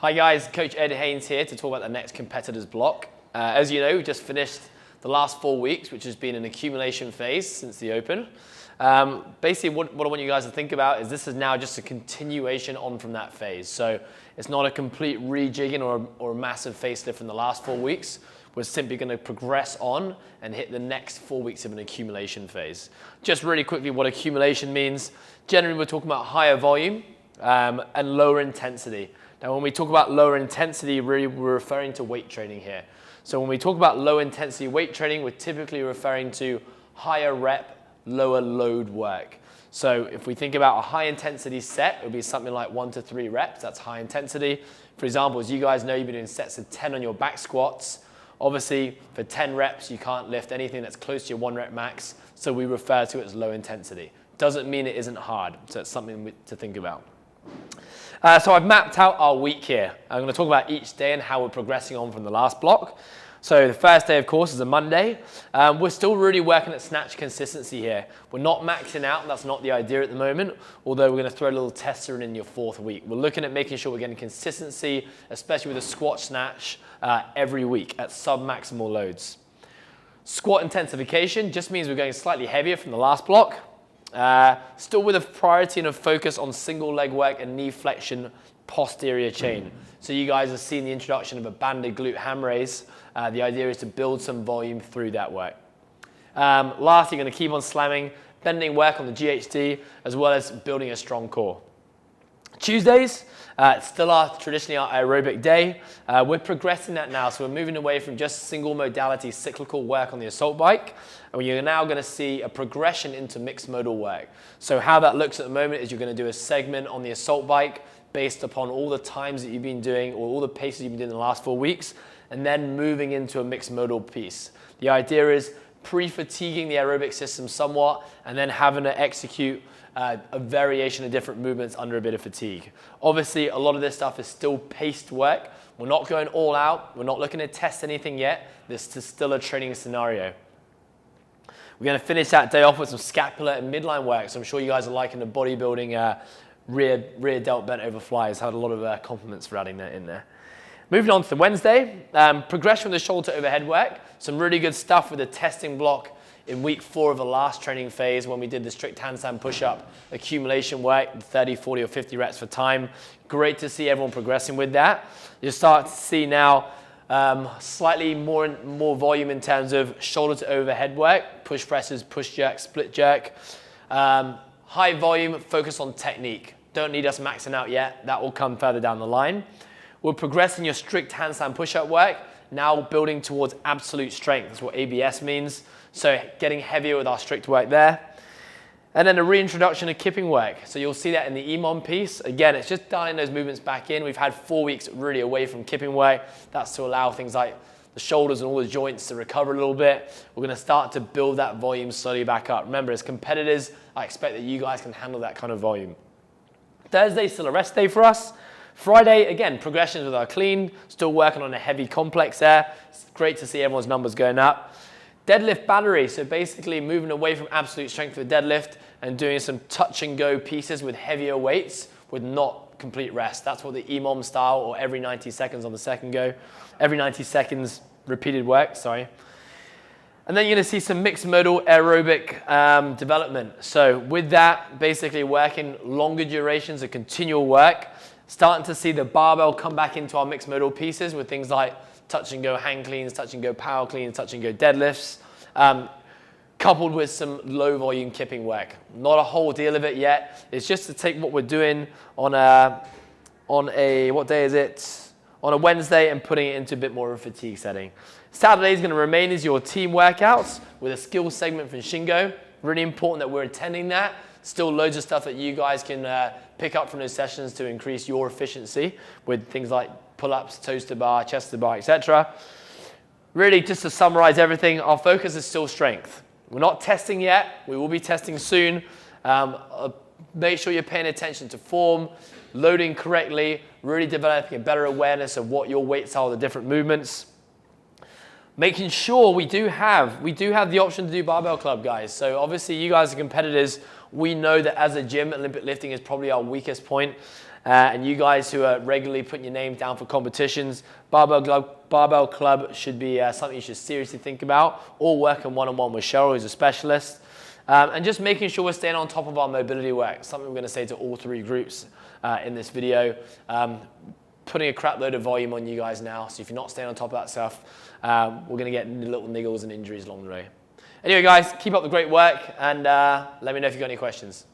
Hi guys, Coach Ed Haynes here to talk about the next competitors block. As you know, we just finished the last 4 weeks, which has been an accumulation phase since the Open. Basically, what I want you guys to think about is this is now just a continuation on from that phase. So it's not a complete rejigging or a massive facelift from the last 4 weeks. We're simply going to progress on and hit the next 4 weeks of an accumulation phase. Just really quickly what accumulation means. Generally, we're talking about higher volume and lower intensity. Now, when we talk about lower intensity, really we're referring to weight training here. So when we talk about low intensity weight training, we're typically referring to higher rep, lower load work. So if we think about a high intensity set, it would be something like 1 to 3 reps. That's high intensity. For example, as you guys know, you've been doing sets of 10 on your back squats. Obviously, for 10 reps, you can't lift anything that's close to your 1 rep max. So we refer to it as low intensity. Doesn't mean it isn't hard. So it's something to think about. So I've mapped out our week here. I'm going to talk about each day and how we're progressing on from the last block. So the first day, of course, is a Monday. We're still really working at snatch consistency here. We're not maxing out. That's not the idea at the moment, although we're going to throw a little tester in your 4th week. We're looking at making sure we're getting consistency, especially with a squat snatch every week at sub-maximal loads. Squat intensification just means we're going slightly heavier from the last block. Still with a priority and a focus on single leg work and knee flexion posterior chain. So you guys have seen the introduction of a banded glute ham raise. The idea is to build some volume through that work. Lastly, you're going to keep on slamming, bending work on the GHD, as well as building a strong core. Tuesdays, it's still traditionally our aerobic day. We're progressing that now, so we're moving away from just single modality cyclical work on the assault bike, and you're now going to see a progression into mixed modal work. So how that looks at the moment is you're going to do a segment on the assault bike based upon all the times that you've been doing or all the paces you've been doing in the last 4 weeks, and then moving into a mixed modal piece. The idea is pre-fatiguing the aerobic system somewhat and then having to execute a variation of different movements under a bit of fatigue. Obviously, a lot of this stuff is still paced work. We're not going all out. We're not looking to test anything yet. This is still a training scenario. We're going to finish that day off with some scapular and midline work. So I'm sure you guys are liking the bodybuilding rear delt bent over flies. Had a lot of compliments for adding that in there. Moving on to Wednesday, progression with the shoulder to overhead work. Some really good stuff with the testing block in week 4 of the last training phase when we did the strict handstand push-up accumulation work, 30, 40, or 50 reps for time. Great to see everyone progressing with that. You'll start to see now slightly more volume in terms of shoulder to overhead work, push presses, push jerk, split jerk. High volume, focus on technique. Don't need us maxing out yet. That will come further down the line. We're progressing your strict handstand push-up work, now building towards absolute strength. That's what ABS means. So getting heavier with our strict work there. And then a reintroduction of kipping work. So you'll see that in the EMOM piece. Again, it's just dialing those movements back in. We've had 4 weeks really away from kipping work. That's to allow things like the shoulders and all the joints to recover a little bit. We're going to start to build that volume slowly back up. Remember, as competitors, I expect that you guys can handle that kind of volume. Thursday's still a rest day for us. Friday, again, progressions with our clean. Still working on a heavy complex there. It's great to see everyone's numbers going up. Deadlift battery, so basically moving away from absolute strength with deadlift and doing some touch and go pieces with heavier weights with not complete rest. That's what the EMOM style, or every 90 seconds on the second go. Every 90 seconds repeated work, sorry. And then you're going to see some mixed modal aerobic development. So with that, basically working longer durations of continual work, starting to see the barbell come back into our mixed modal pieces with things like touch and go hang cleans, touch and go power cleans, touch and go deadlifts, coupled with some low volume kipping work. Not a whole deal of it yet. It's just to take what we're doing on a what day is it? On a Wednesday and putting it into a bit more of a fatigue setting. Saturday is going to remain as your team workouts with a skill segment from Shingo. Really important that we're attending that. Still loads of stuff that you guys can pick up from those sessions to increase your efficiency with things like pull-ups, toes to bar, chest to bar, etc. Really, just to summarize everything, our focus is still strength. We're not testing yet. We will be testing soon. Make sure you're paying attention to form, loading correctly, really developing a better awareness of what your weights are, the different movements. Making sure we do have the option to do barbell club, guys. So obviously you guys are competitors. We know that as a gym, Olympic lifting is probably our weakest point. And you guys who are regularly putting your names down for competitions, Barbell Club should be something you should seriously think about, or working one-on-one with Cheryl, who's a specialist. And just making sure we're staying on top of our mobility work, something we're going to say to all 3 groups in this video. Putting a crap load of volume on you guys now, so if you're not staying on top of that stuff, we're going to get little niggles and injuries along the way. Anyway, guys, keep up the great work, and let me know if you've got any questions.